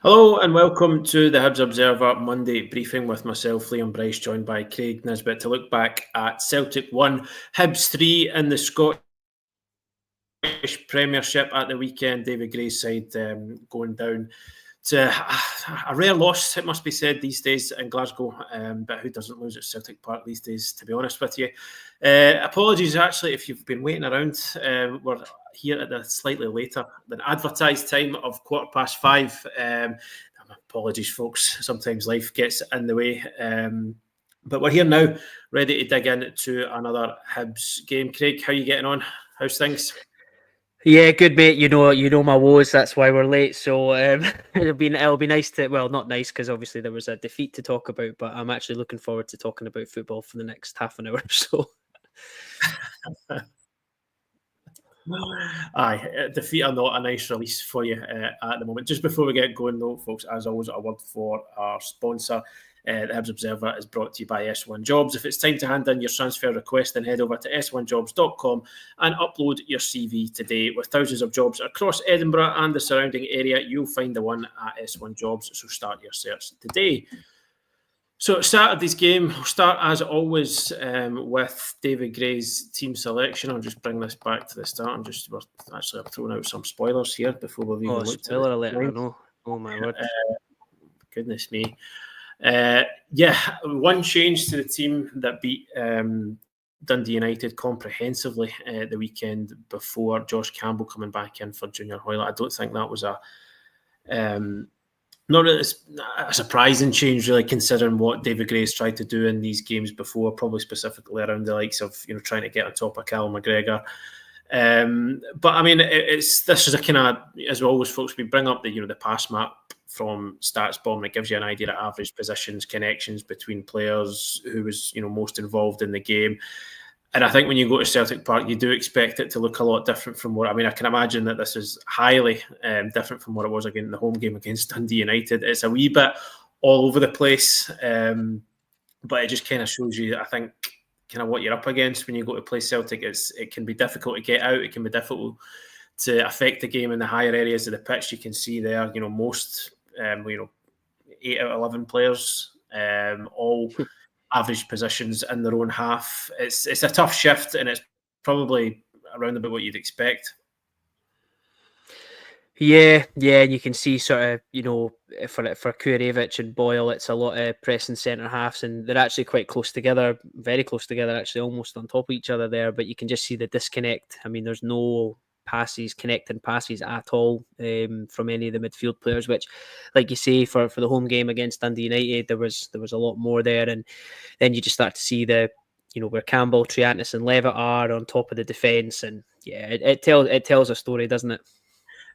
Hello and welcome to the Hibs Observer Monday briefing with myself, Liam Bryce, joined by Craig Nisbet to look back at Celtic 1, Hibs 3 in the Scottish Premiership at the weekend. David Gray's side going down to a rare loss, it must be said, these days in Glasgow. But who doesn't lose at Celtic Park these days, to be honest with you? Apologies, actually, if you've been waiting around. We're here at a slightly later than advertised time of 5:15. Apologies, folks. Sometimes life gets in the way. But we're here now, ready to dig into another Hibs game. Craig, how are you getting on? How's things? Yeah, good mate. You know my woes. That's why we're late. So it'll be nice to, well, not nice because obviously there was a defeat to talk about, but I'm actually looking forward to talking about football for the next half an hour or so. Aye, defeat or not, a nice release for you at the moment. Just before we get going, though, folks, as always, a word for our sponsor. The Hibs Observer is brought to you by S1 Jobs. If it's time to hand in your transfer request, then head over to s1jobs.com and upload your CV today. With thousands of jobs across Edinburgh and the surrounding area, you'll find the one at S1 Jobs, so start your search today. So Saturday's game, we'll start as always with David Gray's team selection. I'll just bring this back to the start. We're throwing out some spoilers here before we've even looked spoiler alert! I know. Oh my word! Goodness me. One change to the team that beat Dundee United comprehensively the weekend before Josh Campbell coming back in for Junior Hoylett. I don't think that was not really a surprising change, really, considering what David Gray's tried to do in these games before, probably specifically around the likes of trying to get on top of Callum McGregor. But I mean, this is a kind of, as always, folks, we bring up the pass map from StatsBomb, and it gives you an idea of average positions, connections between players, who was most involved in the game. And I think when you go to Celtic Park, you do expect it to look a lot different from what... I mean, I can imagine that this is highly different from what it was again in the home game against Dundee United. It's a wee bit all over the place, but it just kind of shows you, I think, kind of what you're up against when you go to play Celtic. It can be difficult to get out. It can be difficult to affect the game in the higher areas of the pitch. You can see there, most, 8 out of 11 players, all average positions in their own half. It's a tough shift, and it's probably around about what you'd expect. Yeah, you can see sort of, for Kurevich and Boyle, it's a lot of pressing centre halves, and they're actually quite close together, very close together, actually almost on top of each other there, but you can just see the disconnect. I mean, there's no connecting passes at all from any of the midfield players, which, like you say, for the home game against Dundee United, there was a lot more there, and then you just start to see the where Campbell, Triantis and Levitt are on top of the defence, and yeah, it tells a story, doesn't it?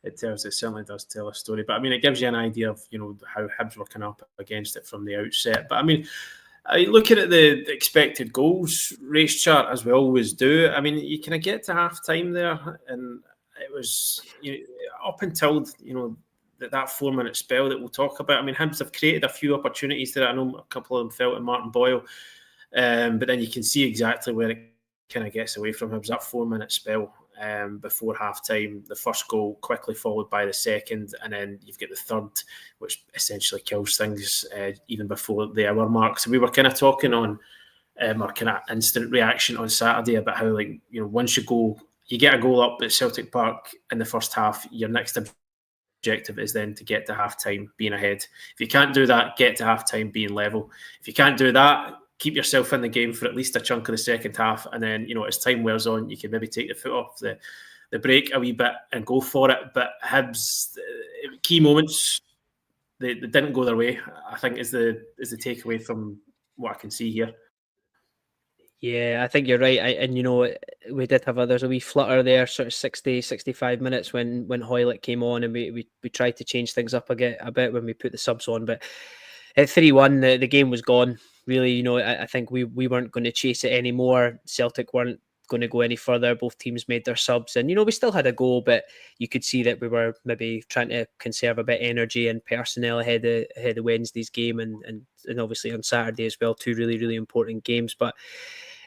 It certainly does tell a story. But I mean, it gives you an idea of how Hibs were coming up against it from the outset. But I mean, looking at the expected goals race chart, as we always do, I mean, you kind of get to half time there, and it was up until that 4-minute spell that we'll talk about. I mean, Hibs have created a few opportunities there. I know a couple of them fell to Martin Boyle, but then you can see exactly where it kind of gets away from Hibs. That 4-minute spell before half time, the first goal quickly followed by the second, and then you've got the third, which essentially kills things even before the hour mark. So we were kind of talking on our kind of instant reaction on Saturday about how, once you get a goal up at Celtic Park in the first half, your next objective is then to get to half time being ahead. If you can't do that, get to half time being level. If you can't do that, keep yourself in the game for at least a chunk of the second half, and then as time wears on, you can maybe take the foot off the brake a wee bit and go for it. But Hibs, key moments, they didn't go their way, I think, is the takeaway from what I can see here. Yeah, I think you're right. And we did have there's a wee flutter there, sort of 60, 65 minutes when Hoylett came on, and we tried to change things up a bit when we put the subs on. But at 3-1, the game was gone. Really, I think we weren't going to chase it anymore. Celtic weren't going to go any further. Both teams made their subs, and we still had a goal, but you could see that we were maybe trying to conserve a bit of energy and personnel ahead of Wednesday's game, and obviously on Saturday as well. Two really, really important games, but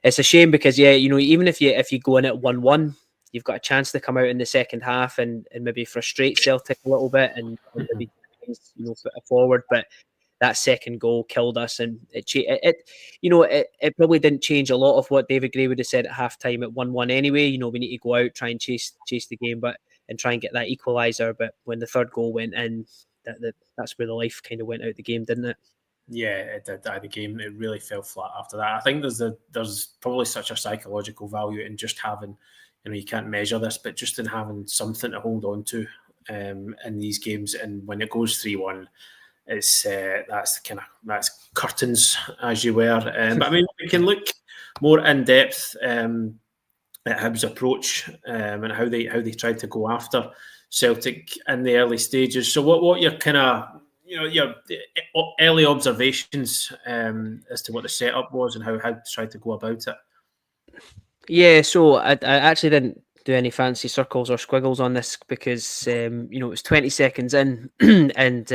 it's a shame because even if you go in at 1-1, you've got a chance to come out in the second half and maybe frustrate Celtic a little bit and maybe put it forward. But that second goal killed us, and it probably didn't change a lot of what David Gray would have said at halftime at 1-1 anyway. We need to go out, try and chase the game, and try and get that equaliser. But when the third goal went in, that's where the life kind of went out the game, didn't it? Yeah, it did. The game, it really fell flat after that. I think there's probably such a psychological value in just having, you can't measure this, but just in having something to hold on to in these games. And when it goes 3-1, it's that's curtains, as you were. But I mean, we can look more in depth at Hibs' approach and how they tried to go after Celtic in the early stages. So what your kind of your early observations as to what the setup was and how to try to go about it? Yeah, so I actually didn't do any fancy circles or squiggles on this because it was 20 seconds in, and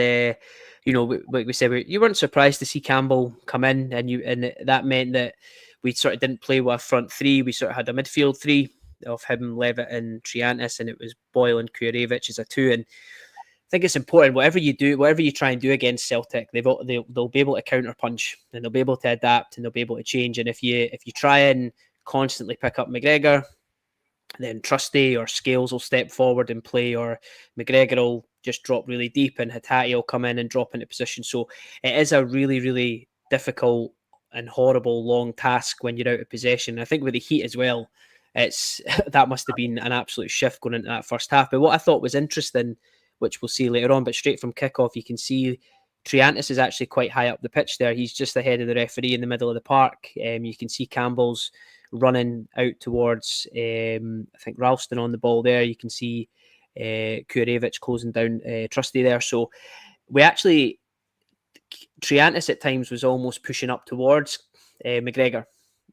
like we said, you weren't surprised to see Campbell come in, and that meant that we sort of didn't play with a front three. We sort of had a midfield three of him, Levitt, and Triantis, and it was Boyle and Kurevic as a two. And I think it's important, whatever you try and do against Celtic, they'll be able to counter punch, and they'll be able to adapt, and they'll be able to change. And if you try and constantly pick up McGregor, then Trusty or Scales will step forward and play, or McGregor will just drop really deep, and Hatate will come in and drop into position. So it is a really, really difficult and horrible long task when you're out of possession. I think with the heat as well, that must have been an absolute shift going into that first half. But what I thought was interesting, which we'll see later on, but straight from kickoff, you can see Triantis is actually quite high up the pitch there. He's just ahead of the referee in the middle of the park. You can see Campbell's running out towards, I think, Ralston on the ball there. You can see Kurevic closing down Trusty there. So Triantis at times was almost pushing up towards McGregor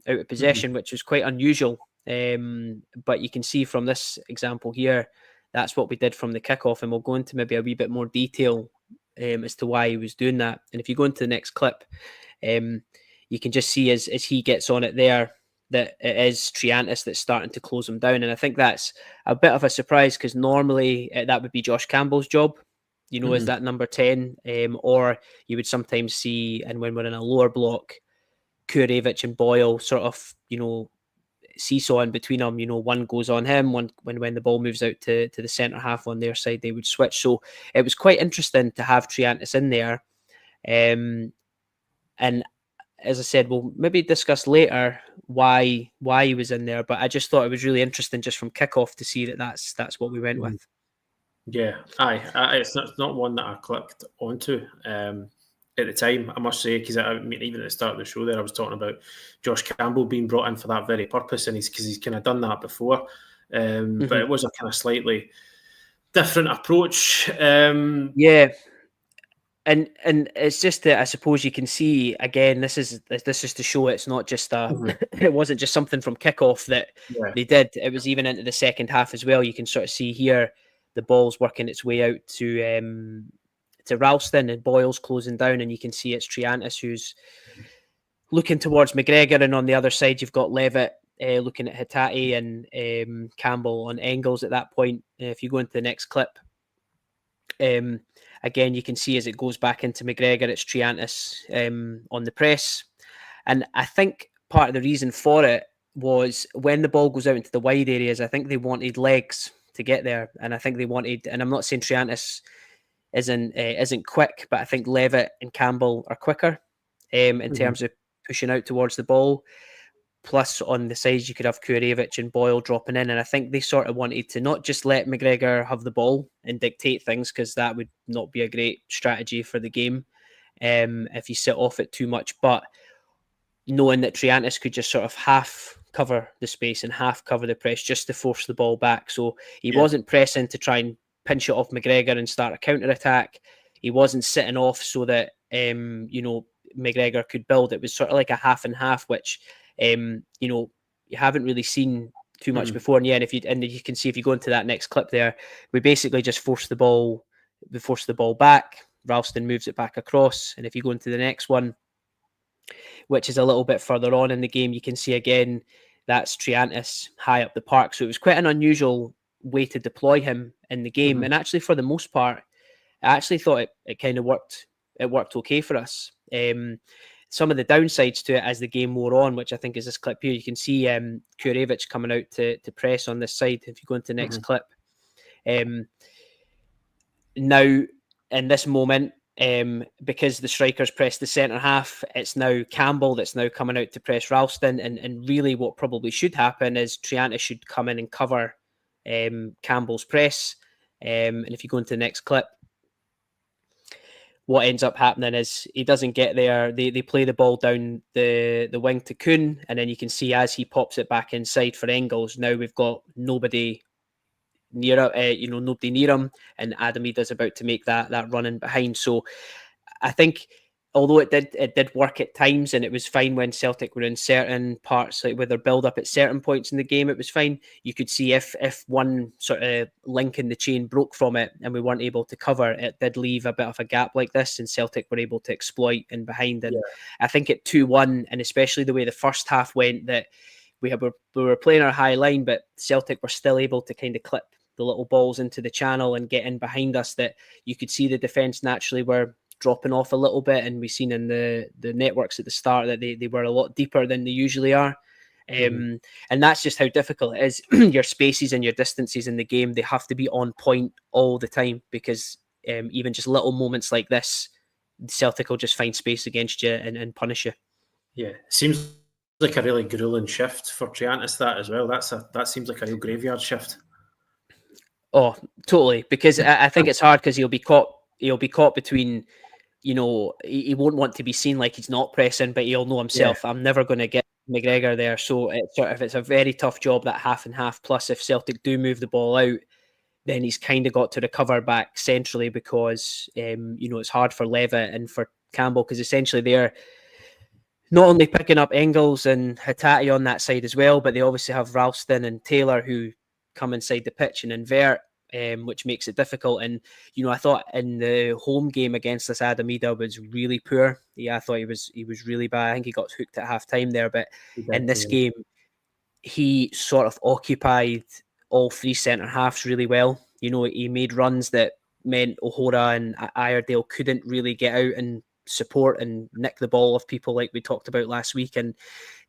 out of possession, which was quite unusual. But you can see from this example here, that's what we did from the kickoff, and we'll go into maybe a wee bit more detail as to why he was doing that. And if you go into the next clip, you can just see as he gets on it there that it is Triantis that's starting to close him down. And I think that's a bit of a surprise because normally that would be Josh Campbell's job, as that number 10, or you would sometimes see, and when we're in a lower block, Kurevic and Boyle sort of, seesawing between them. One goes on him, when the ball moves out to the centre half on their side, they would switch. So it was quite interesting to have Triantis in there. And as I said, we'll maybe discuss later why he was in there, but I just thought it was really interesting just from kickoff to see that's what we went with. Yeah, it's not one that I clicked onto at the time, I must say, because I mean, even at the start of the show there, I was talking about Josh Campbell being brought in for that very purpose, and he's kind of done that before, but it was a kind of slightly different approach. Yeah. And it's just that I suppose you can see again. This is to show it's not just it wasn't just something from kickoff that they did. It was even into the second half as well. You can sort of see here the ball's working its way out to Ralston, and Boyle's closing down, and you can see it's Triantis who's looking towards McGregor, and on the other side you've got Levitt looking at Hatate and Campbell on Engels at that point. If you go into the next clip. Again, you can see as it goes back into McGregor, it's Triantis on the press. And I think part of the reason for it was when the ball goes out into the wide areas, I think they wanted legs to get there. And I think they wanted, and I'm not saying Triantis isn't quick, but I think Levitt and Campbell are quicker in terms of pushing out towards the ball. Plus, on the sides, you could have Kurevic and Boyle dropping in. And I think they sort of wanted to not just let McGregor have the ball and dictate things, because that would not be a great strategy for the game if you sit off it too much. But knowing that Triantis could just sort of half cover the space and half cover the press just to force the ball back. So he wasn't pressing to try and pinch it off McGregor and start a counter-attack. He wasn't sitting off so that, McGregor could build. It was sort of like a half and half, which... you haven't really seen too much before. And you can see if you go into that next clip there, we basically just force the ball back. Ralston moves it back across, and if you go into the next one, which is a little bit further on in the game, you can see again that's Triantis high up the park. So it was quite an unusual way to deploy him in the game. And actually, for the most part, I actually thought it kind of worked. It worked okay for us. Some of the downsides to it as the game wore on, which I think is this clip here, you can see Kurevich coming out to press on this side. If you go into the next clip, now in this moment, because the strikers press the centre half, it's now Campbell that's now coming out to press Ralston, and really what probably should happen is Trianta should come in and cover Campbell's press. And if you go into the next clip, what ends up happening is he doesn't get there. They play the ball down the wing to Kuhn, and then you can see as he pops it back inside for Engels, now we've got nobody near nobody near him, and Adamida's about to make that run in behind. So I think although it did work at times, and it was fine when Celtic were in certain parts, like with their build up at certain points in the game, it was fine. You could see if one sort of link in the chain broke from it and we weren't able to cover, it did leave a bit of a gap like this, and Celtic were able to exploit in behind. And I think at 2-1, and especially the way the first half went, that we were playing our high line, but Celtic were still able to kind of clip the little balls into the channel and get in behind us, that you could see the defence naturally were dropping off a little bit, and we've seen in the networks at the start that they were a lot deeper than they usually are. And that's just how difficult it is. Your spaces and your distances in the game, they have to be on point all the time, because even just little moments like this, Celtic will just find space against you and punish you. Yeah, it seems like a really grueling shift for Triantis, that as well. That seems like a real graveyard shift. Oh, totally. Because I think it's hard because he'll be caught between, he won't want to be seen like he's not pressing, but he'll know himself, I'm never going to get McGregor there. So it's a very tough job, that half and half. Plus, if Celtic do move the ball out, then he's kind of got to recover back centrally, because, it's hard for Levitt and for Campbell, because essentially they're not only picking up Engels and Hatate on that side as well, but they obviously have Ralston and Taylor who come inside the pitch and invert, which makes it difficult. And I thought in the home game against us, Adamida was really poor. I thought he was really bad. I think he got hooked at half time there, but in this game he sort of occupied all three centre halves really well. He made runs that meant O'Hora and Iredale couldn't really get out and support and nick the ball off people like we talked about last week, and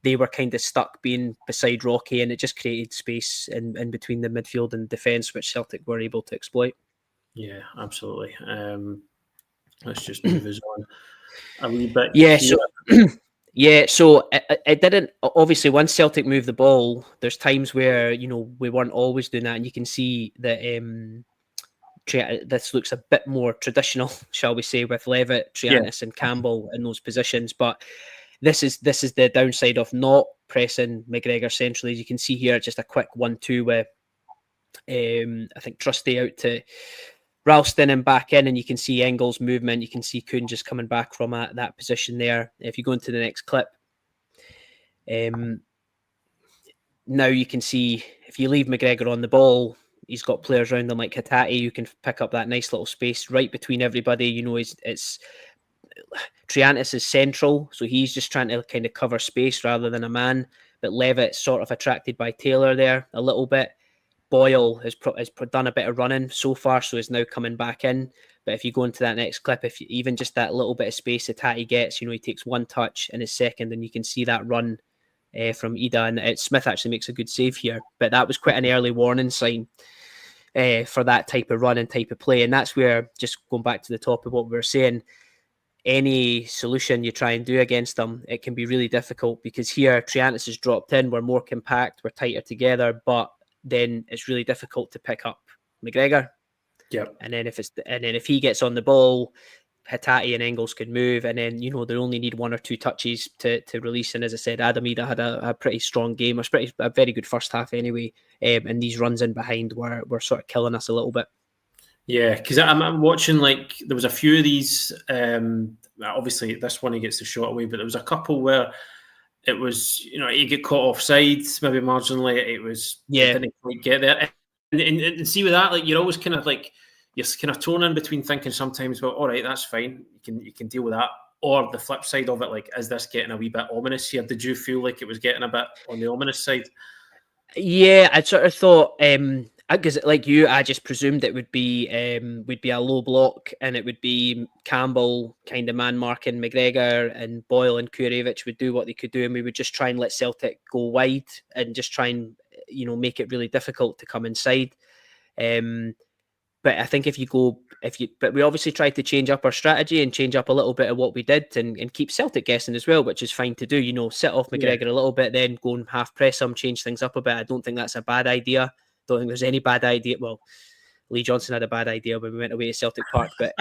they were kind of stuck being beside Rocky, and it just created space in between the midfield and defence, which Celtic were able to exploit. Yeah, absolutely. Let's just move us on a wee bit. So it didn't, obviously once Celtic moved the ball, there's times where we weren't always doing that, and you can see that this looks a bit more traditional, shall we say, with Levitt, Triantis and Campbell in those positions. But this is the downside of not pressing McGregor centrally. As you can see here, just a quick 1-2 with I think Trusty out to Ralston and back in, and you can see Engels' movement. You can see Kuhn just coming back from that position there. If you go into the next clip, now you can see if you leave McGregor on the ball, he's got players around him like Hatate who can pick up that nice little space right between everybody. It's Triantis is central, so he's just trying to kind of cover space rather than a man. But Levitt's sort of attracted by Taylor there a little bit. Boyle has done a bit of running so far, so is now coming back in. But if you go into that next clip, if you, even just that little bit of space Hatate gets, he takes one touch in his second, and you can see that run from Ida, and Smith actually makes a good save here. But that was quite an early warning sign for that type of run and type of play. And that's where, just going back to the top of what we were saying, any solution you try and do against them, it can be really difficult, because here Triantis has dropped in, we're more compact, we're tighter together, but then it's really difficult to pick up McGregor. Yep. And then if he gets on the ball, Hatate and Engels could move, and then they only need one or two touches to release. And as I said, Adamida had a pretty strong game, a very good first half anyway. And these runs in behind were sort of killing us a little bit. Yeah, because I'm watching, like, there was a few of these. Obviously, this one he gets the shot away, but there was a couple where it was, you get caught offside, maybe marginally. It didn't quite get there. And see with that, like, you're always kind of like, you're kind of torn in between thinking sometimes, well, all right, that's fine, you can deal with that. Or the flip side of it, like, is this getting a wee bit ominous here? Did you feel like it was getting a bit on the ominous side? Yeah, I sort of thought, Because like you, I just presumed it would be a low block, and it would be Campbell kind of man marking McGregor, and Boyle and Kurevich would do what they could do, and we would just try and let Celtic go wide and just try and make it really difficult to come inside. But I think but we obviously tried to change up our strategy and change up a little bit of what we did, and keep Celtic guessing as well, which is fine to do. Set off McGregor a little bit, then go and half press him, change things up a bit. I don't think that's a bad idea. Don't think there's any bad idea. Well, Lee Johnson had a bad idea when we went away to Celtic Park, but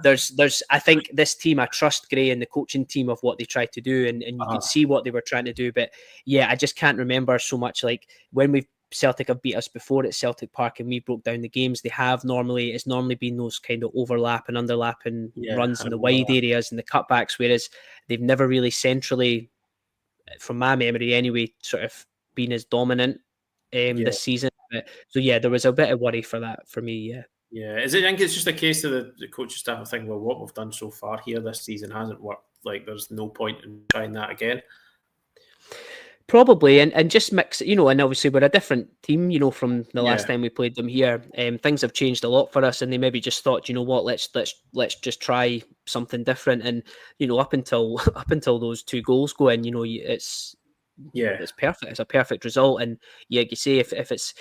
there's I think this team, I trust Gray and the coaching team of what they tried to do, and you can see what they were trying to do. But yeah, I just can't remember so much like when Celtic have beat us before at Celtic Park and we broke down the games. It's normally been those kind of overlap and underlapping runs in the wide areas and the cutbacks, whereas they've never really centrally, from my memory anyway, sort of been as dominant this season. So yeah, there was a bit of worry for that for me. Yeah. I think it's just a case of the coaching staff thinking, well, what we've done so far here this season hasn't worked. Like, there's no point in trying that again. Probably, and just mix, and obviously we're a different team, from the last time we played them here. Things have changed a lot for us, and they maybe just thought, what, let's just try something different. And up until those 2 goals go in, it's perfect. It's a perfect result. And yeah, you say if it's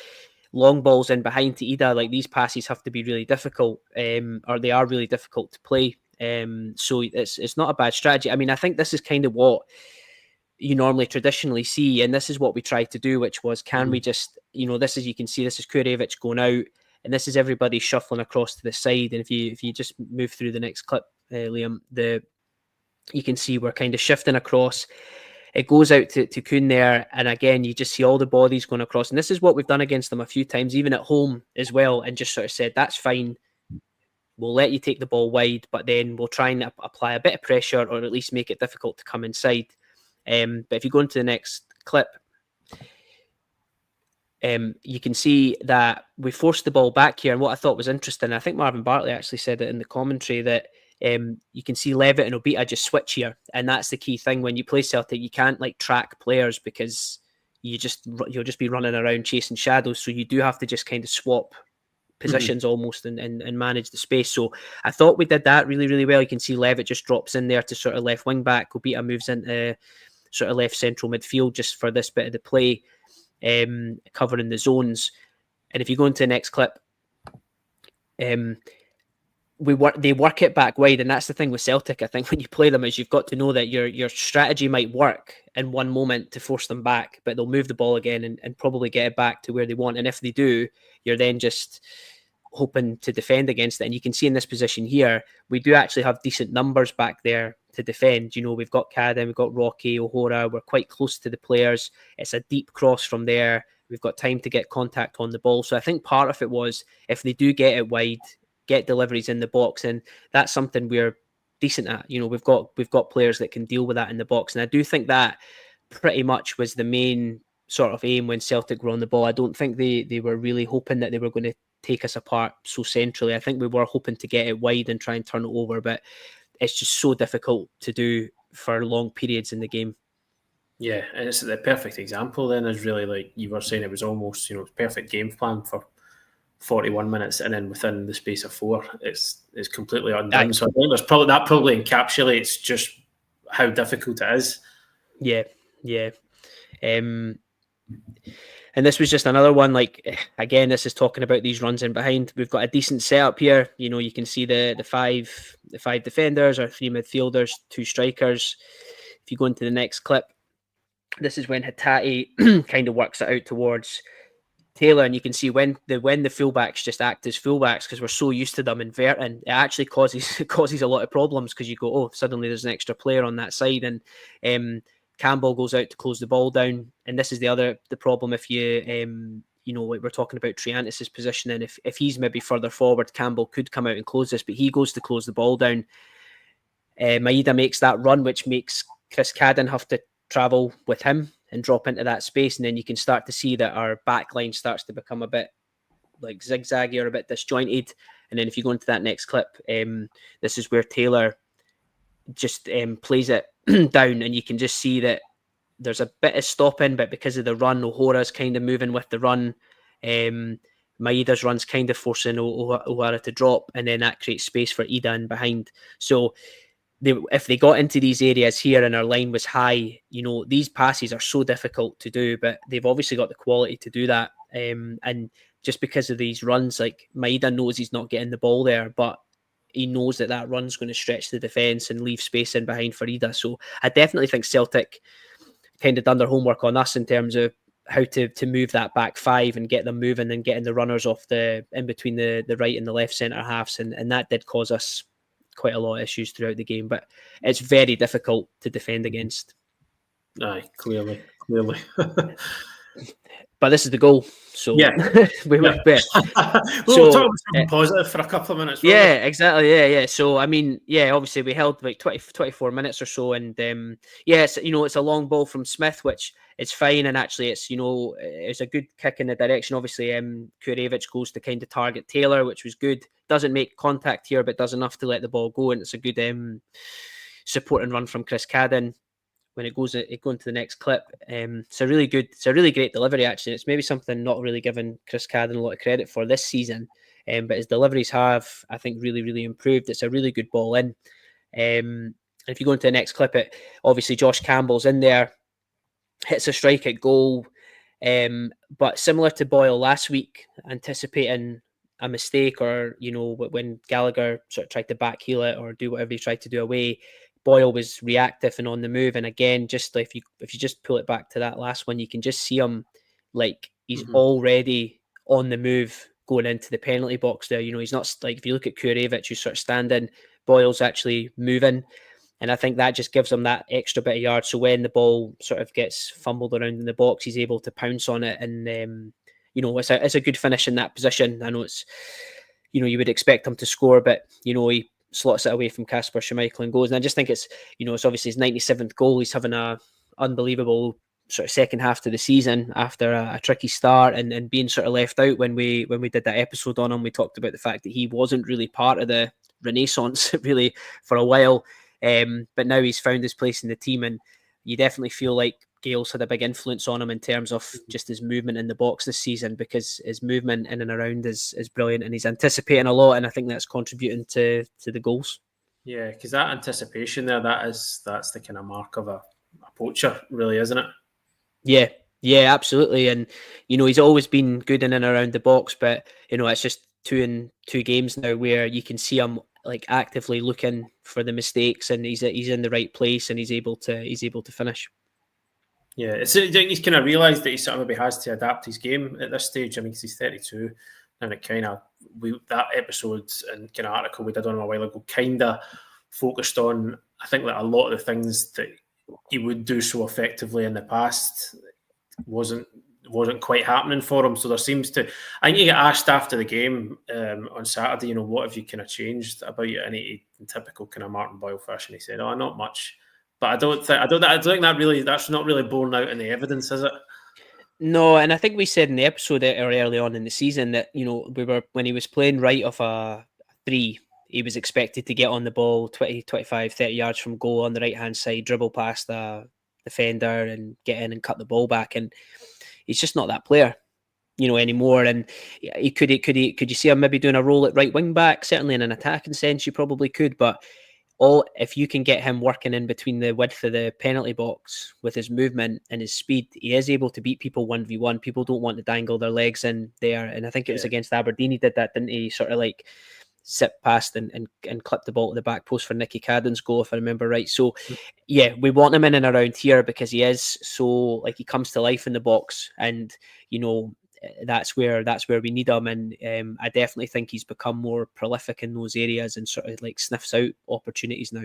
long balls in behind to Ida, like these passes have to be really difficult, or they are really difficult to play. So it's not a bad strategy. I mean, I think this is kind of what you normally traditionally see, and this is what we tried to do, which was, can we just, this is, you can see this is Kurevich going out, and this is everybody shuffling across to the side. And if you just move through the next clip, Liam, you can see we're kind of shifting across. It goes out to Kuhn there, and again, you just see all the bodies going across. And this is what we've done against them a few times, even at home as well, and just sort of said, that's fine. We'll let you take the ball wide, but then we'll try and apply a bit of pressure, or at least make it difficult to come inside. But if you go into the next clip, you can see that we forced the ball back here. And what I thought was interesting, I think Marvin Bartley actually said it in the commentary, that you can see Levitt and Obita just switch here. And that's the key thing. When you play Celtic, you can't track players, because you'll just be running around chasing shadows. So you do have to just kind of swap positions almost and manage the space. So I thought we did that really, really well. You can see Levitt just drops in there to sort of left wing back. Obita moves into sort of left central midfield just for this bit of the play, covering the zones. And if you go into the next clip, they work it back wide, and that's the thing with Celtic. I think when you play them, is you've got to know that your strategy might work in one moment to force them back, but they'll move the ball again and probably get it back to where they want. And if they do, you're then just hoping to defend against it. And you can see in this position here, we do actually have decent numbers back there to defend. We've got Cadden, we've got Rocky, O'Hora, we're quite close to the players. It's a deep cross from there. We've got time to get contact on the ball. So I think part of it was, if they do get it wide, get deliveries in the box, and that's something we're decent at. We've got players that can deal with that in the box. And I do think that pretty much was the main sort of aim when Celtic were on the ball. I don't think they were really hoping that they were going to take us apart so centrally. I think we were hoping to get it wide and try and turn it over, but it's just so difficult to do for long periods in the game. Yeah, and it's the perfect example then, is really, like you were saying, it was almost, perfect game plan for 41 minutes, and then within the space of 4, it's completely undone. So I think that probably encapsulates just how difficult it is. Yeah. And this was just another one, again, this is talking about these runs in behind. We've got a decent setup here. You can see the five defenders, our 3 midfielders, 2 strikers. If you go into the next clip, this is when Hatate kind of works it out towards Taylor, and you can see when the fullbacks just act as fullbacks, because we're so used to them inverting, it actually causes a lot of problems, because you go, oh, suddenly there's an extra player on that side, and Campbell goes out to close the ball down. And this is the problem, if you we're talking about Triantis' positioning, if he's maybe further forward, Campbell could come out and close this, but he goes to close the ball down. Maeda makes that run, which makes Chris Cadden have to travel with him and drop into that space, and then you can start to see that our back line starts to become a bit zigzaggy or a bit disjointed. And then if you go into that next clip, this is where Taylor just plays it down, and you can just see that there's a bit of stopping, but because of the run, O'Hora's kind of moving with the run, Maeda's run's kind of forcing O'Hara to drop, and then that creates space for Ida in behind. So if they got into these areas here and our line was high, these passes are so difficult to do, but they've obviously got the quality to do that. And just because of these runs, like Maeda knows he's not getting the ball there, but he knows that run's going to stretch the defence and leave space in behind for Ida. So I definitely think Celtic kind of done their homework on us in terms of how to move that back five and get them moving and getting the runners off in between the right and the left centre halves. And that did cause us quite a lot of issues throughout the game, but it's very difficult to defend against. Aye, clearly. But this is the goal, so yeah, we went there. We'll talk about something positive for a couple of minutes. Yeah, exactly. Yeah. So I mean, obviously we held like 24 minutes or so, and it's a long ball from Smith, which is fine, and actually it's it's a good kick in the direction. Obviously, Kurevich goes to kind of target Taylor, which was good. Doesn't make contact here, but does enough to let the ball go, and it's a good support and run from Chris Cadden. When it goes into the next clip, it's a really great delivery. Actually, it's maybe something not really given Chris Cadden a lot of credit for this season, but his deliveries have, I think, really, really improved. It's a really good ball in. If you go into the next clip, obviously Josh Campbell's in there, hits a strike at goal, but similar to Boyle last week, anticipating a mistake, or when Gallagher sort of tried to backheel it or do whatever he tried to do away, Boyle was reactive and on the move. And again, just if you just pull it back to that last one, you can just see him like he's already on the move going into the penalty box there. He's not like, if you look at Kurevich, who's sort of standing, Boyle's actually moving. And I think that just gives him that extra bit of yard. So when the ball sort of gets fumbled around in the box, he's able to pounce on it. And, it's a good finish in that position. I know it's, you would expect him to score, but, he slots it away from Kasper Schmeichel and goes. And I just think it's, it's obviously his 97th goal. He's having a unbelievable sort of second half to the season after a tricky start and being sort of left out when we did that episode on him. We talked about the fact that he wasn't really part of the renaissance really for a while. But now he's found his place in the team, and you definitely feel like Gale's had a big influence on him in terms of just his movement in the box this season, because his movement in and around is brilliant, and he's anticipating a lot, and I think that's contributing to the goals. Yeah, because that anticipation there, that's the kind of mark of a poacher, really, isn't it? Yeah, absolutely. And he's always been good in and around the box, but it's just two games now where you can see him like actively looking for the mistakes, and he's in the right place, and he's able to finish. Yeah, he's kind of realised that he sort of maybe has to adapt his game at this stage. I mean, because he's 32, and it kind of that episode and kind of article we did on him a while ago kind of focused on, I think, that a lot of the things that he would do so effectively in the past wasn't quite happening for him. So there seems to, I think, he get asked after the game on Saturday, what have you kind of changed about you? And he, in typical kind of Martin Boyle fashion, he said, "Oh, not much." But I don't think that's not really borne out in the evidence, is it? No, and I think we said in the episode early on in the season that when he was playing right off a 3, he was expected to get on the ball 20, 25, 30 yards from goal on the right hand side, dribble past the defender and get in and cut the ball back, and he's just not that player, anymore. And could you see him maybe doing a role at right wing back? Certainly in an attacking sense, you probably could, but if you can get him working in between the width of the penalty box with his movement and his speed, he is able to beat people 1v1. People don't want to dangle their legs in there. And I think it was against Aberdeen he did that, didn't he? Sort of like zip past and clip the ball to the back post for Nicky Cadden's goal, if I remember right. So yeah, we want him in and around here because he is so, like, he comes to life in the box, and that's where we need him. And I definitely think he's become more prolific in those areas and sort of like sniffs out opportunities now.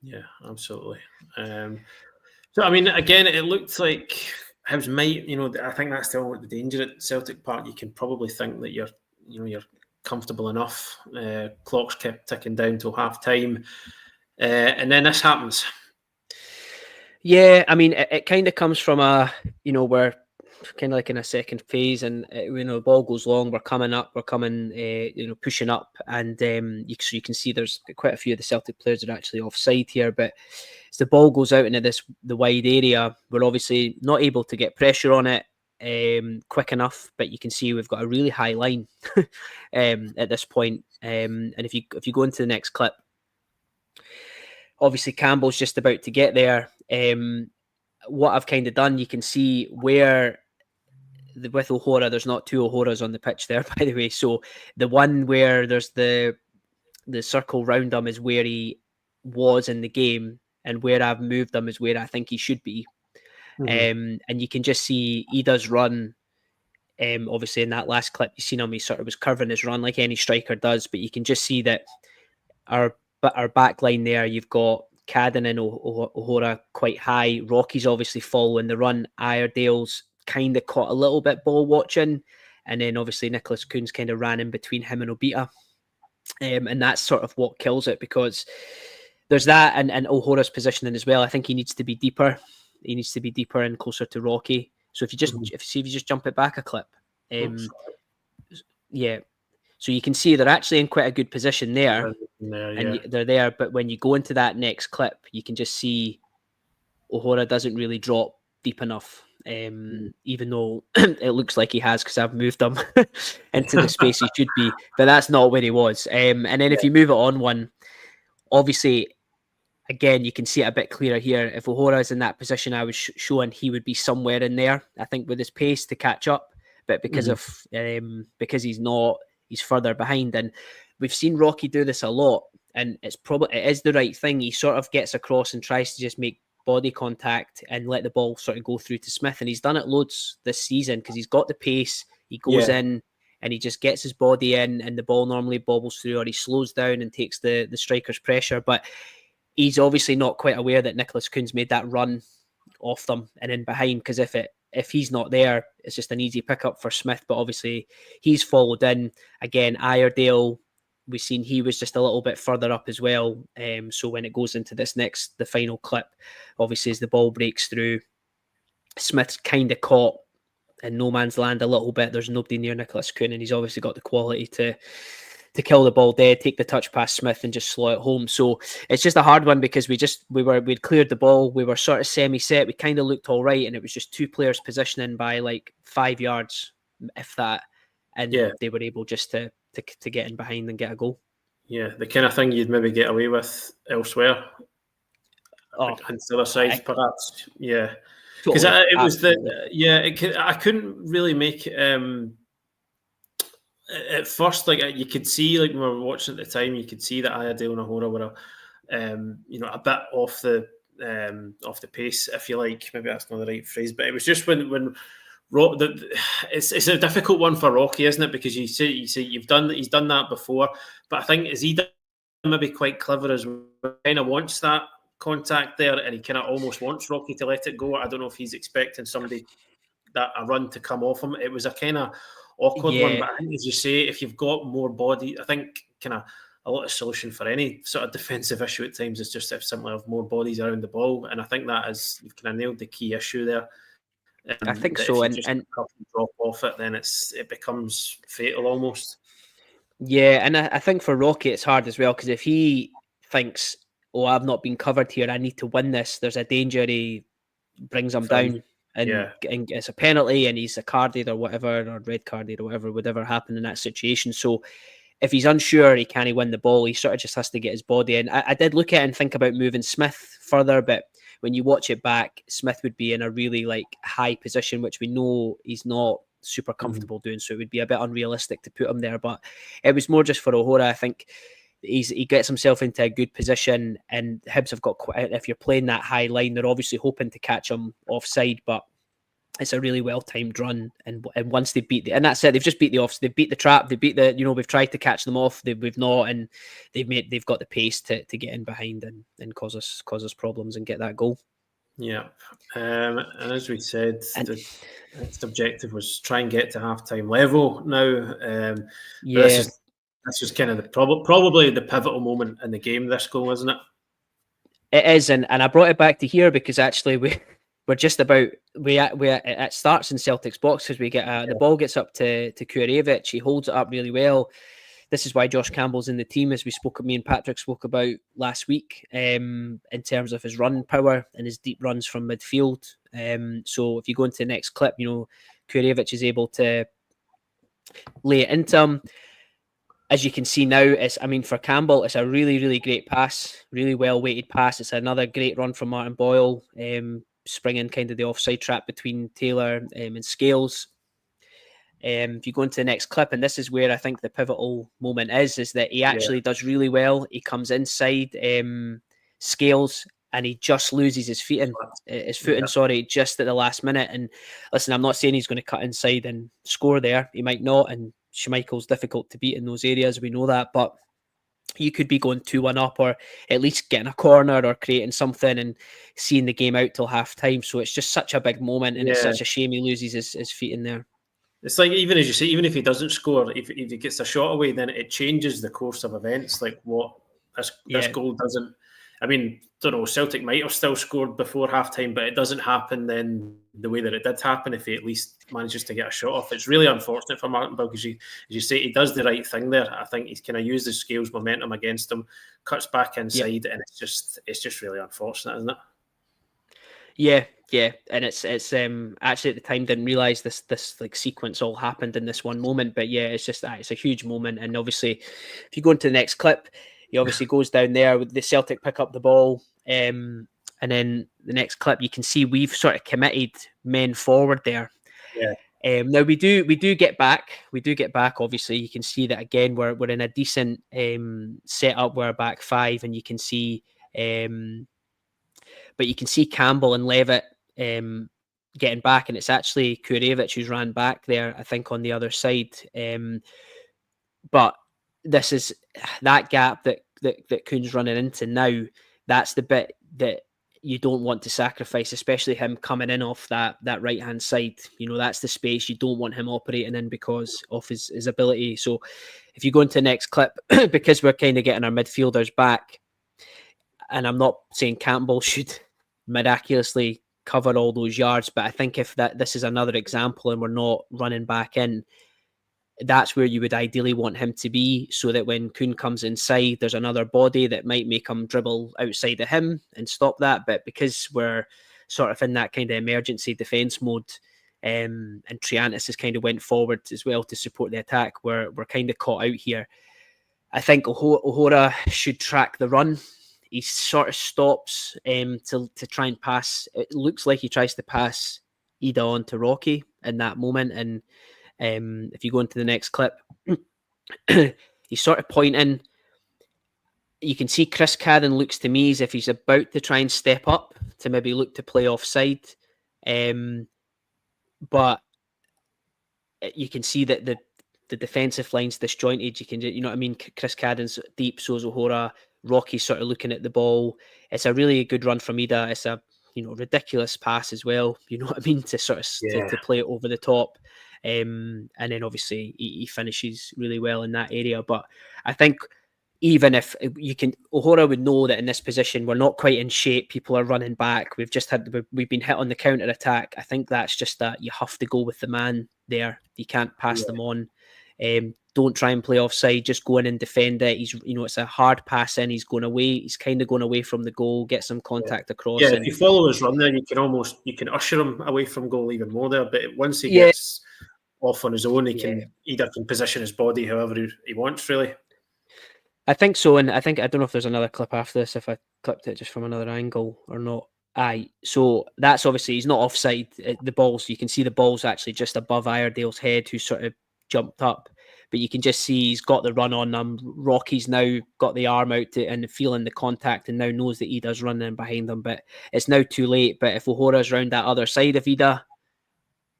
Yeah, absolutely. So I mean, again, it looked like Hibs might, I think that's still the danger at Celtic Park. You can probably think that you're comfortable enough. Clock's kept ticking down till half time, and then this happens. Yeah, I mean, it kind of comes from we're kind of like in a second phase, and the ball goes long, we're coming up, pushing up, and you can see there's quite a few of the Celtic players that are actually offside here. But as the ball goes out into the wide area, we're obviously not able to get pressure on it. quick enough, but you can see we've got a really high line at this point. And if you go into the next clip, obviously Campbell's just about to get there. What I've kind of done, you can see where with O'Hora, there's not two O'Horas on the pitch there, by the way. So the one where there's the circle round him is where he was in the game, and where I've moved him is where I think he should be. And you can just see he does run. Obviously, in that last clip, you seen him, he sort of was curving his run like any striker does, but you can just see that our back line there, you've got Cadden and O'Hora quite high. Rocky's obviously following the run. Iredale's kind of caught a little bit ball watching, and then obviously Nicholas Kuhn's kind of ran in between him and Obita. And that's sort of what kills it, because there's that, and O'Hora's positioning as well. I think he needs to be deeper. He needs to be deeper and closer to Rocky. So if you just jump it back a clip, yeah. So you can see they're actually in quite a good position there, and they're there. But when you go into that next clip, you can just see O'Hora doesn't really drop deep enough, even though it looks like he has, because I've moved him into the space he should be. But that's not where he was. And then if you move it on one, obviously, again, you can see it a bit clearer here. If O'Hora is in that position I was showing, he would be somewhere in there, I think, with his pace to catch up. But because because he's not, he's further behind. And we've seen Rocky do this a lot, and it is the right thing. He sort of gets across and tries to just make body contact and let the ball sort of go through to Smith. And he's done it loads this season because he's got the pace. He goes in and he just gets his body in, and the ball normally bobbles through, or he slows down and takes the striker's pressure. But he's obviously not quite aware that Nicholas Kuhn's made that run off them and in behind, because if he's not there, it's just an easy pickup for Smith. But obviously he's followed in. Again, Iredale, we've seen he was just a little bit further up as well. So when it goes into the final clip, obviously as the ball breaks through, Smith's kind of caught in no man's land a little bit. There's nobody near Nicholas Kuhn, and he's obviously got the quality to kill the ball dead, take the touch past Smith and just slow it home. So it's just a hard one, because we'd cleared the ball. We were sort of semi-set. We kind of looked all right, and it was just two players positioning by like 5 yards, if that. And they were able just to get in behind and get a goal. Yeah, the kind of thing you'd maybe get away with elsewhere. On the other side, perhaps. Yeah. Because it was I couldn't really make it... at first, like, you could see, like, when we were watching at the time, you could see that Iredale and O'Hora were, a bit off the pace, if you like. Maybe that's not the right phrase, but it was just when it's a difficult one for Rocky, isn't it? Because you say he's done that before, but I think, is he done maybe quite clever as well? Kind of wants that contact there, and he kind of almost wants Rocky to let it go. I don't know if he's expecting a run to come off him. It was a kind of awkward one, but I think, as you say, if you've got more body, I think kind of a lot of solution for any sort of defensive issue at times is just if simply have more bodies around the ball, and I think that is, you've kind of nailed the key issue there. I think so, and drop off it, then it becomes fatal almost. Yeah, and I think for Rocky it's hard as well, because if he thinks, "Oh, I've not been covered here, I need to win this," there's a danger he brings him down. And it's a penalty, and he's a carded or whatever, or red carded or whatever would ever happen in that situation. So if he's unsure he can't win the ball, he sort of just has to get his body in. I did look at it and think about moving Smith further, but when you watch it back, Smith would be in a really like high position, which we know he's not super comfortable doing. So it would be a bit unrealistic to put him there. But it was more just for O'Hora. I think he gets himself into a good position, and Hibs have got quite, if you're playing that high line, they're obviously hoping to catch him offside, but it's a really well-timed run. And once they beat and that's it, they've just beat they've beat the trap, they beat we've tried to catch them off, we've not, and they've got the pace to get in behind and cause us problems and get that goal. Yeah. And as we said, the objective was try and get to half-time level now. This is kind of probably the pivotal moment in the game, this goal, isn't it? It is, and I brought it back to here because actually we're just about it starts in Celtic's box, because we get the ball gets up to Kurevich. He holds it up really well. This is why Josh Campbell's in the team, as me and Patrick spoke about last week, in terms of his run power and his deep runs from midfield. So if you go into the next clip, Kurevich is able to lay it into him. As you can see now, for Campbell, it's a really, really great pass, really well weighted pass. It's another great run from Martin Boyle, springing kind of the offside trap between Taylor and Scales. If you go into the next clip, and this is where I think the pivotal moment is that he actually does really well. He comes inside Scales, and he just loses his footing, just at the last minute. And listen, I'm not saying he's going to cut inside and score there. He might not, and Schmeichel's difficult to beat in those areas. We know that, but you could be going 2-1 up, or at least getting a corner or creating something and seeing the game out till half time. So it's just such a big moment, and it's such a shame he loses his feet in there. It's like, even as you say, even if he doesn't score, if he gets a shot away, then it changes the course of events. Like what this goal doesn't. I mean, don't know, Celtic might have still scored before halftime, but it doesn't happen then the way that it did happen if he at least manages to get a shot off. It's really unfortunate for Martin Bill because, as you say, he does the right thing there. I think he's kind of used his Scales momentum against him, cuts back inside, and it's just really unfortunate, isn't it? Yeah, and it's actually at the time didn't realise this like sequence all happened in this one moment, but yeah, it's just it's a huge moment. And obviously, if you go into the next clip, he obviously goes down there with the Celtic pick up the ball, and then the next clip you can see we've sort of committed men forward there. Now we do get back. Obviously, you can see that again. We're in a decent setup. We're back 5, and you can see. But you can see Campbell and Levitt getting back, and it's actually Kurevich who's ran back there, I think, on the other side. But this is that gap that Kuhn's running into now. That's the bit that you don't want to sacrifice, especially him coming in off that right-hand side. You know, that's the space you don't want him operating in because of his ability. So if you go into the next clip, because we're kind of getting our midfielders back, and I'm not saying Campbell should miraculously cover all those yards, but I think if this is another example and we're not running back in, that's where you would ideally want him to be, so that when Kuhn comes inside, there's another body that might make him dribble outside of him and stop that. But because we're sort of in that kind of emergency defence mode, and Triantis has kind of went forward as well to support the attack, we're kind of caught out here. I think O'Hora should track the run. He sort of stops to try and pass. It looks like he tries to pass Ida on to Rocky in that moment. And if you go into the next clip, he's sort of pointing. You can see Chris Cadden looks to me as if he's about to try and step up to maybe look to play offside. But you can see that the defensive line's disjointed. You know what I mean? Chris Cadden's deep, so's O'Hora. Rocky's sort of looking at the ball. It's a really good run from Ida. It's a ridiculous pass as well. You know what I mean? To sort of to play it over the top. And then obviously he finishes really well in that area. But I think even if O'Hora would know that in this position we're not quite in shape. People are running back. We've been hit on the counter attack. I think that's just that you have to go with the man there. You can't pass them on. Don't try and play offside. Just go in and defend it. It's a hard pass in. He's going away. He's kind of going away from the goal. Get some contact across. Yeah, if you follow his run there, you can usher him away from goal even more there. But once he gets off on his own, Ida can position his body however he wants, really. I think so, and I don't know if there's another clip after this, if I clipped it just from another angle or not. So that's obviously, he's not offside. The balls, you can see the ball's actually just above Iredale's head, who sort of jumped up, but you can just see he's got the run on them. Rocky's now got the arm out and feeling the contact, and now knows that Ida's running behind them, but it's now too late. But if O'Hora's round that other side of Ida,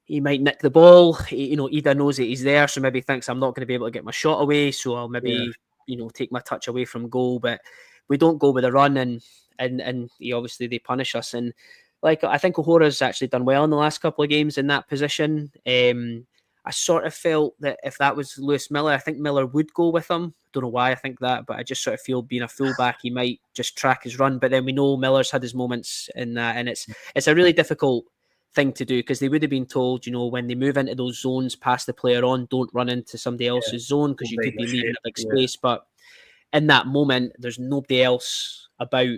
he might nick the ball. Ida knows that he's there, so maybe thinks I'm not going to be able to get my shot away, so I'll maybe take my touch away from goal. But we don't go with a run, and obviously they punish us. And I think O'Hora's actually done well in the last couple of games in that position. I sort of felt that if that was Lewis Miller, I think Miller would go with him. Don't know why I think that, but I just sort of feel being a fullback, he might just track his run. But then we know Miller's had his moments in that, and it's a really difficult thing to do, because they would have been told, when they move into those zones, pass the player on, don't run into somebody else's zone, because you could be leaving a big space. But in that moment, there's nobody else about,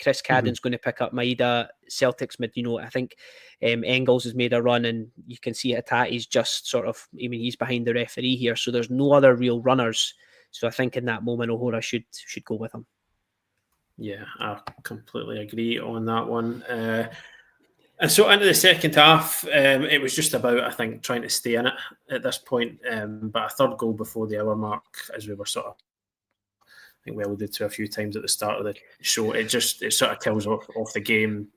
Chris Cadden's going to pick up Maeda. Celtic's mid, I think Engels has made a run, and you can see Hatate's just sort of, he's behind the referee here, so there's no other real runners. So I think in that moment, O'Hora should go with him. Yeah, I completely agree on that one. And so into the second half, it was just about, I think, trying to stay in it at this point. But a third goal before the hour mark, as we were sort of, I think we alluded to a few times at the start of the show, it sort of kills off the game.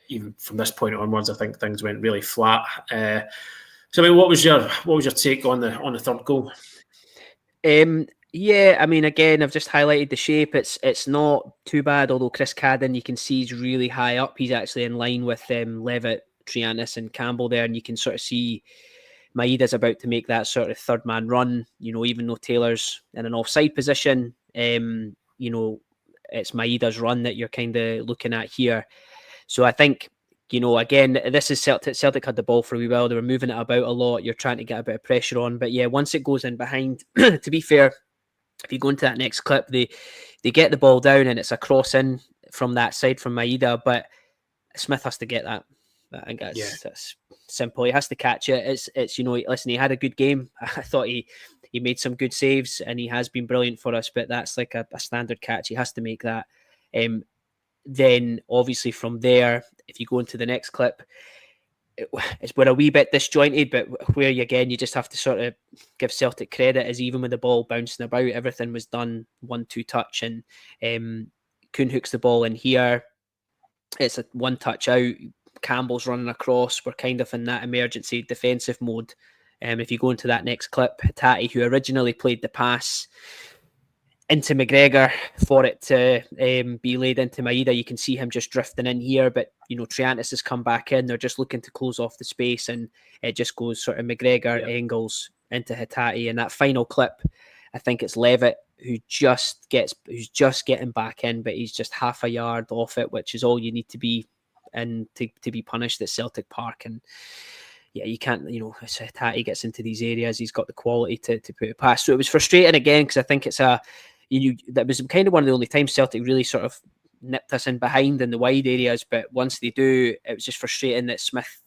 Even from this point onwards, I think things went really flat. So, what was your take on the third goal? Yeah, again, I've just highlighted the shape. It's not too bad, although Chris Cadden, you can see he's really high up. He's actually in line with Levitt, Triantis and Campbell there, and you can sort of see Maeda's about to make that sort of third man run, even though Taylor's in an offside position. It's Maeda's run that you're kind of looking at here. So I think, again, this is Celtic. Celtic had the ball for a wee while. They were moving it about a lot. You're trying to get a bit of pressure on. But yeah, once it goes in behind, to be fair, if you go into that next clip, they get the ball down and it's a cross in from that side from Maeda, but Smith has to get that. I think that's simple. He has to catch it. It's listen, he had a good game. I thought he made some good saves and he has been brilliant for us, but that's like a standard catch. He has to make that. Then obviously from there, if you go into the next clip, it's been a wee bit disjointed, but where you just have to sort of give Celtic credit, as even with the ball bouncing about, everything was done 1-2 touch, and Kuhn hooks the ball in here. It's a 1 touch out. Campbell's running across. We're kind of in that emergency defensive mode. If you go into that next clip, Hatate, who originally played the pass into McGregor for it to be laid into Maeda, you can see him just drifting in here, but Triantis has come back in. They're just looking to close off the space, and it just goes sort of McGregor, Engels into Hatate. And that final clip, I think it's Levitt who's just getting back in, but he's just half a yard off it, which is all you need to be in to be punished at Celtic Park. And yeah, you can't, as Hatate gets into these areas, he's got the quality to put it past. So it was frustrating again, because I think it's that was kind of one of the only times Celtic really sort of nipped us in behind in the wide areas. But once they do, it was just frustrating that Smith,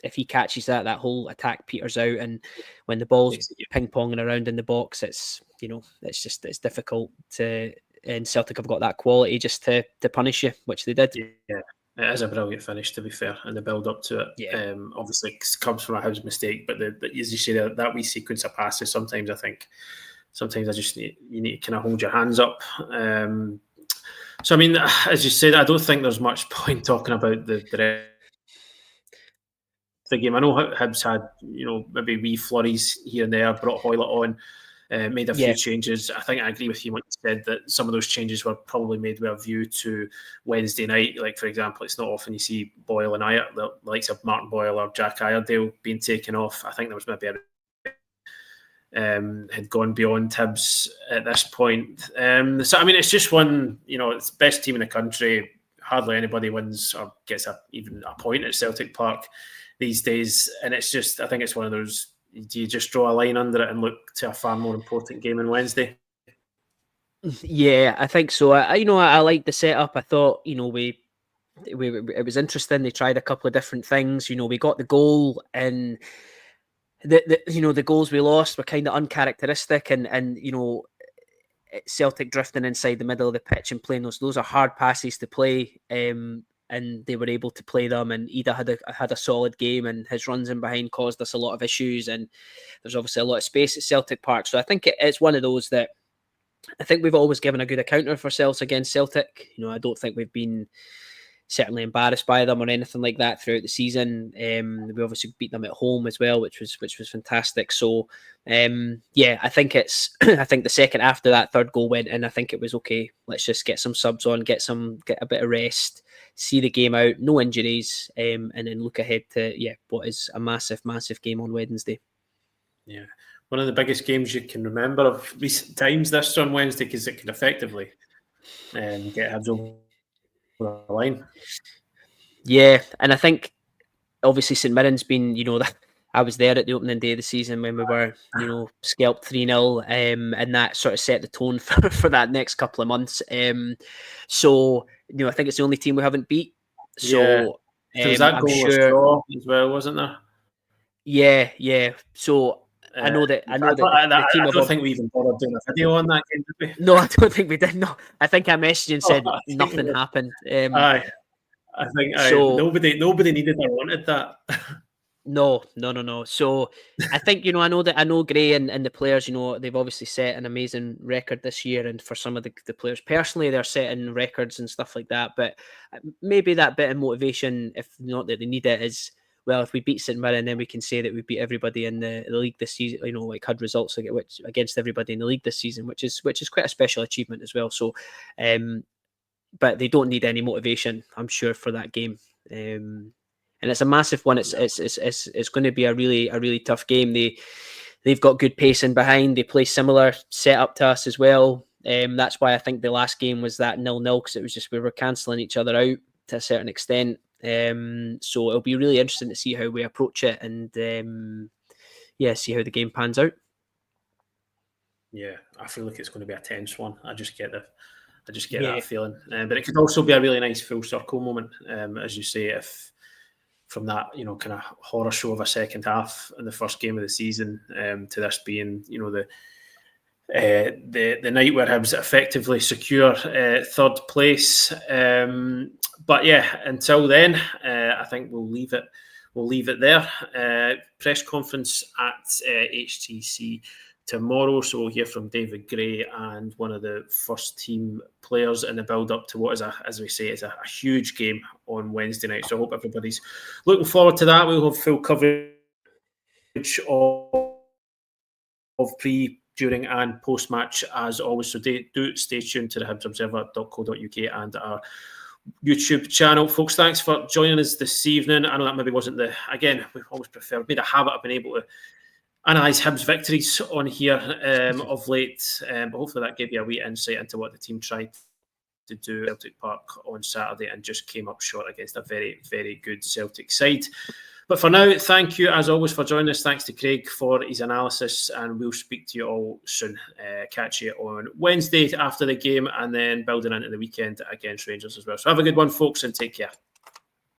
if he catches that whole attack peters out, and when the ball's ping-ponging around in the box, it's it's difficult to, and Celtic have got that quality just to punish you, which they did. Yeah. It is a brilliant finish, to be fair, and the build up to it. Yeah. Obviously, it comes from a Hibs mistake, but as you say, that wee sequence of passes, sometimes I just you need to kind of hold your hands up. So, as you said, I don't think there's much point talking about the game. I know Hibs had, maybe wee flurries here and there, brought Hoylett on, made a few changes. I think I agree with you when you said that some of those changes were probably made with a view to Wednesday night. Like, for example, it's not often you see Boyle and the likes of Martin Boyle or Jack Iredale being taken off. I think there was maybe had gone beyond Hibs at this point. So, it's just one, it's the best team in the country. Hardly anybody wins or gets even a point at Celtic Park these days. And it's just, I think it's one of those, do you just draw a line under it and look to a far more important game on Wednesday? Yeah, I think so. I like the setup. I thought, it was interesting. They tried a couple of different things. We got the goal, and the goals we lost were kind of uncharacteristic, and Celtic drifting inside the middle of the pitch and playing those are hard passes to play. And they were able to play them, and Ida had a solid game, and his runs in behind caused us a lot of issues, and there's obviously a lot of space at Celtic Park. So I think it's one of those that I think we've always given a good account of ourselves against Celtic. I don't think we've been certainly embarrassed by them or anything like that throughout the season. We obviously beat them at home as well, which was fantastic. So I think I think the second after that third goal went in, I think it was okay. Let's just get some subs on, get a bit of rest, see the game out, no injuries, and then look ahead to what is a massive game on Wednesday. Yeah, one of the biggest games you can remember of recent times this on Wednesday, because it can effectively get Hibs over the line. Yeah, and I think obviously St Mirren's been, I was there at the opening day of the season when we were, scalped 3-0, and that sort of set the tone for that next couple of months. So, I think it's the only team we haven't beat. So, there was that I'm goalless sure. draw as well, wasn't there? Yeah. So I know that the team I don't above. think we even bothered doing a video on that game, did we? No, I don't think we did. No, I think I messaged you and said I think nothing happened. Aye, I think So nobody needed or wanted that. no. So I think I know Gray and the players. They've obviously set an amazing record this year, and for some of the players personally, they're setting records and stuff like that. But maybe that bit of motivation, if not that they need it, is. Well, if we beat St Mirren, then we can say that we beat everybody in the league this season. Had results against everybody in the league this season, which is quite a special achievement as well. So, but they don't need any motivation, I'm sure, for that game. And it's a massive one. It's going to be a really tough game. They've got good pacing behind. They play similar setup to us as well. That's why I think the last game was that 0-0, because it was just we were cancelling each other out to a certain extent. So it'll be really interesting to see how we approach it and see how the game pans out. Yeah, I feel like it's going to be a tense one. I just get that feeling. But it could also be a really nice full circle moment, as you say, if from that kind of horror show of a second half in the first game of the season to this being the night where Hibs effectively secure third place. But yeah, until then, I think we'll leave it there. Press conference at HTC tomorrow, so we'll hear from David Gray and one of the first team players in the build-up to what is a huge game on Wednesday night. So I hope everybody's looking forward to that. We'll have full coverage of pre, during and post-match as always. So do stay tuned to the hibsobserver.co.uk and our YouTube channel. Folks, thanks for joining us this evening. I know that maybe wasn't we've always made a habit of being able to analyse Hibs victories on here of late, but hopefully that gave you a wee insight into what the team tried to do at Celtic Park on Saturday and just came up short against a very, very good Celtic side. But for now, thank you as always for joining us. Thanks to Craig for his analysis, and we'll speak to you all soon. Catch you on Wednesday after the game and then building into the weekend against Rangers as well. So have a good one, folks, and take care.